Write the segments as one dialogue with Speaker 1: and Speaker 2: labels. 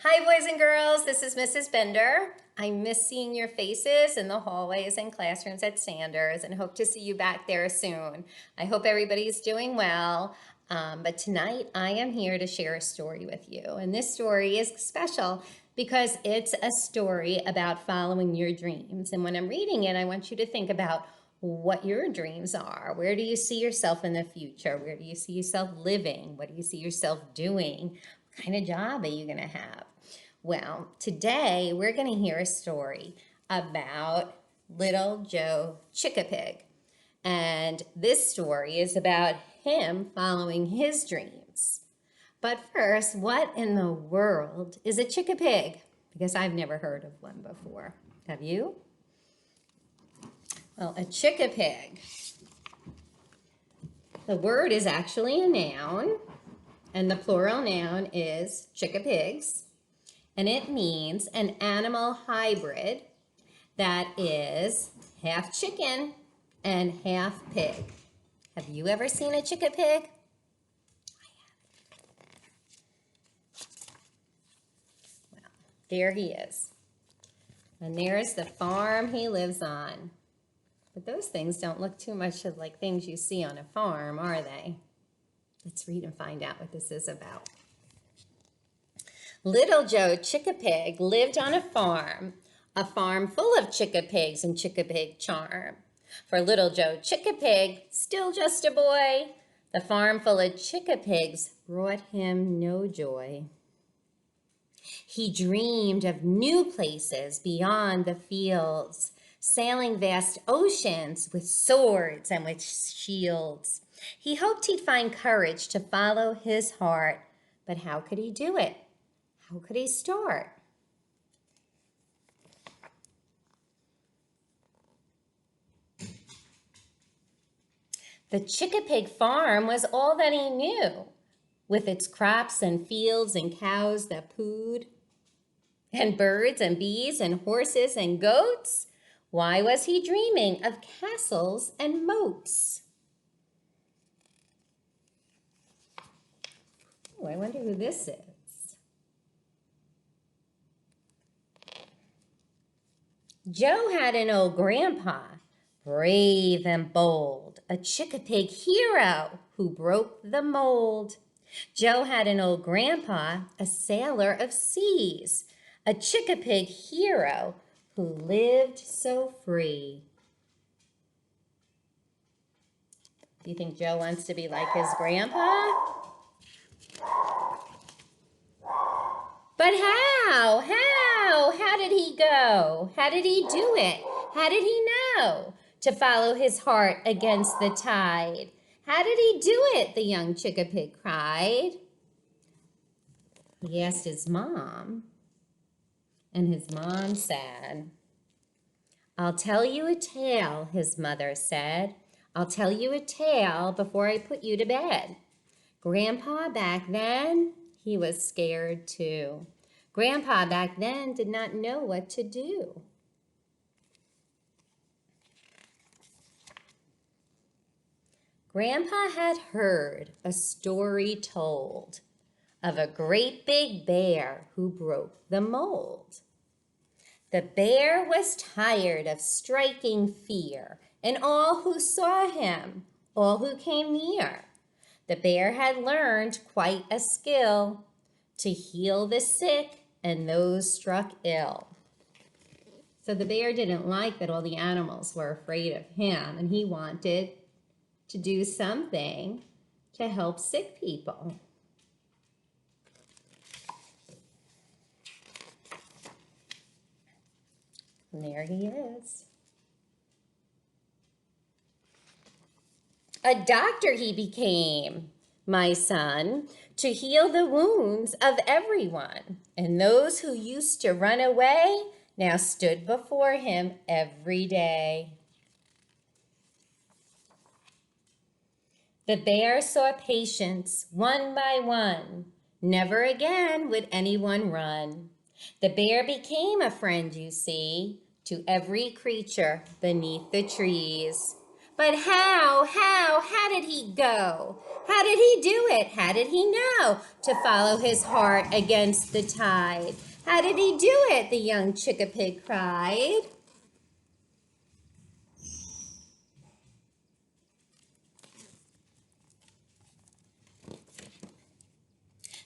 Speaker 1: Hi, boys and girls. This is Mrs. Bender. I miss seeing your faces in the hallways and classrooms at Sanders and hope to see you back there soon. I hope everybody's doing well. But tonight I am here to share a story with you. And this story is special because it's a story about following your dreams. And when I'm reading it, I want you to think about what your dreams are. Where do you see yourself in the future? Where do you see yourself living? What do you see yourself doing? What kind of job are you going to have? Well, today we're going to hear a story about Little Joe Chickapig. And this story is about him following his dreams. But first, what in the world is a chickapig? Because I've never heard of one before. Have you? Well, a chickapig. The word is actually a noun, and the plural noun is chickapigs. And it means an animal hybrid that is half chicken and half pig. Have you ever seen a chickapig? I have. Well, there he is. And there's the farm he lives on. But those things don't look too much like things you see on a farm, are they? Let's read and find out what this is about. Little Joe Chickapig lived on a farm full of chickapigs and chickapig charm. For Little Joe Chickapig, still just a boy, the farm full of chickapigs brought him no joy. He dreamed of new places beyond the fields, sailing vast oceans with swords and with shields. He hoped he'd find courage to follow his heart, but how could he do it? How could he start? The Chickapig farm was all that he knew, with its crops and fields and cows that pooed, and birds and bees and horses and goats. Why was he dreaming of castles and moats? Oh, I wonder who this is. Joe had an old grandpa, brave and bold, a chickapig hero who broke the mold. Joe had an old grandpa, a sailor of seas, a chickapig hero who lived so free. Do you think Joe wants to be like his grandpa? But how? How did he go? How did he do it? How did he know to follow his heart against the tide? How did he do it? The young chickapig cried. He asked his mom, and his mom said, "I'll tell you a tale," his mother said. "I'll tell you a tale before I put you to bed. Grandpa back then, he was scared too. Grandpa back then did not know what to do." Grandpa had heard a story told of a great big bear who broke the mold. The bear was tired of striking fear in all who saw him, all who came near. The bear had learned quite a skill to heal the sick and those struck ill. So the bear didn't like that all the animals were afraid of him, and he wanted to do something to help sick people. And there he is. A doctor he became, my son, to heal the wounds of everyone. And those who used to run away now stood before him every day. The bear saw patients one by one. Never again would anyone run. The bear became a friend, you see, to every creature beneath the trees. But how did he go? How did he do it? How did he know to follow his heart against the tide? How did he do it? The young Chickapig cried.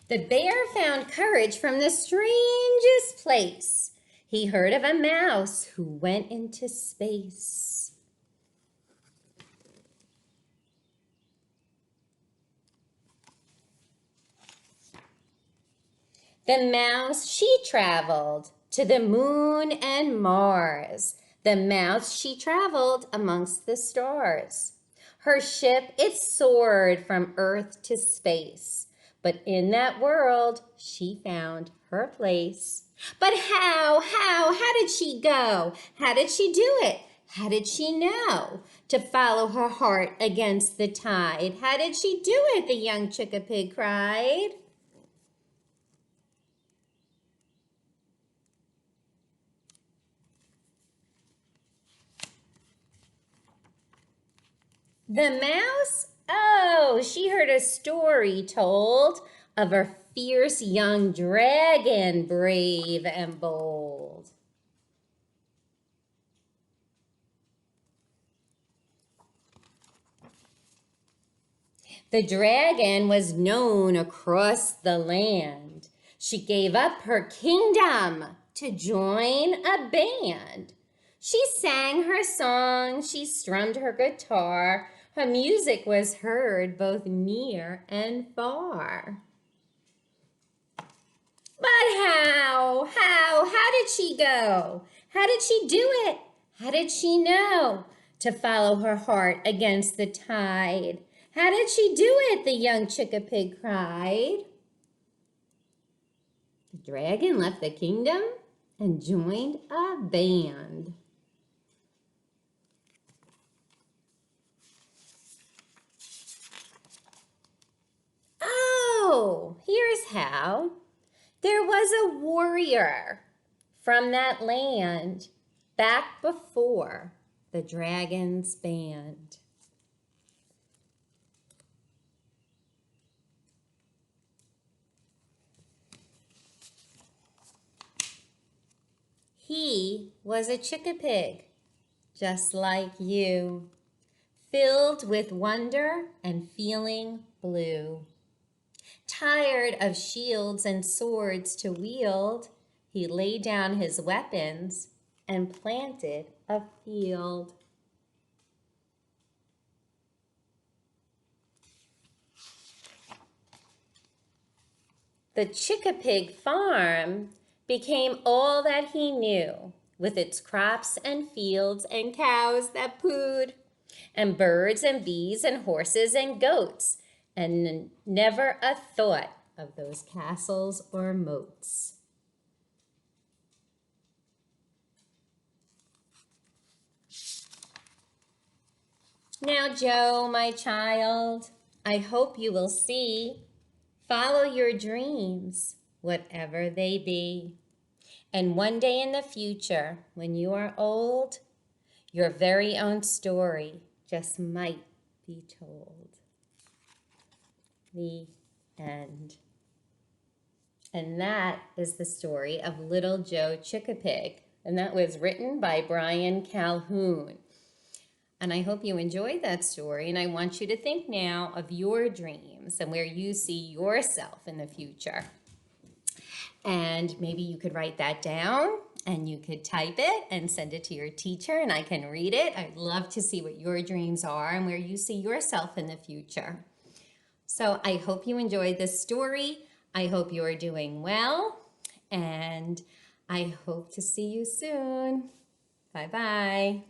Speaker 1: The bear found courage from the strangest place. He heard of a mouse who went into space. The mouse, she traveled to the moon and Mars. The mouse, she traveled amongst the stars. Her ship, it soared from Earth to space. But in that world, she found her place. But how did she go? How did she do it? How did she know to follow her heart against the tide? How did she do it? The young Chickapig cried. The mouse? Oh, she heard a story told of a fierce young dragon, brave and bold. The dragon was known across the land. She gave up her kingdom to join a band. She sang her song, she strummed her guitar. Her music was heard both near and far. But how did she go? How did she do it? How did she know to follow her heart against the tide? How did she do it? The young Chickapig cried. The dragon left the kingdom and joined a band. Oh, here's how. There was a warrior from that land back before the dragon's band. He was a Chickapig, just like you, filled with wonder and feeling blue. Tired of shields and swords to wield, he laid down his weapons and planted a field. The Chickapig farm became all that he knew, with its crops and fields and cows that pooed, and birds and bees and horses and goats, and never a thought of those castles or moats. Now, Joe, my child, I hope you will see, follow your dreams, whatever they be. And one day in the future, when you are old, your very own story just might be told. The end. And that is the story of Little Joe Chickapig. And that was written by Brian Calhoun. And I hope you enjoyed that story. And I want you to think now of your dreams and where you see yourself in the future. And maybe you could write that down and you could type it and send it to your teacher and I can read it. I'd love to see what your dreams are and where you see yourself in the future. So I hope you enjoyed this story. I hope you are doing well and I hope to see you soon. Bye-bye.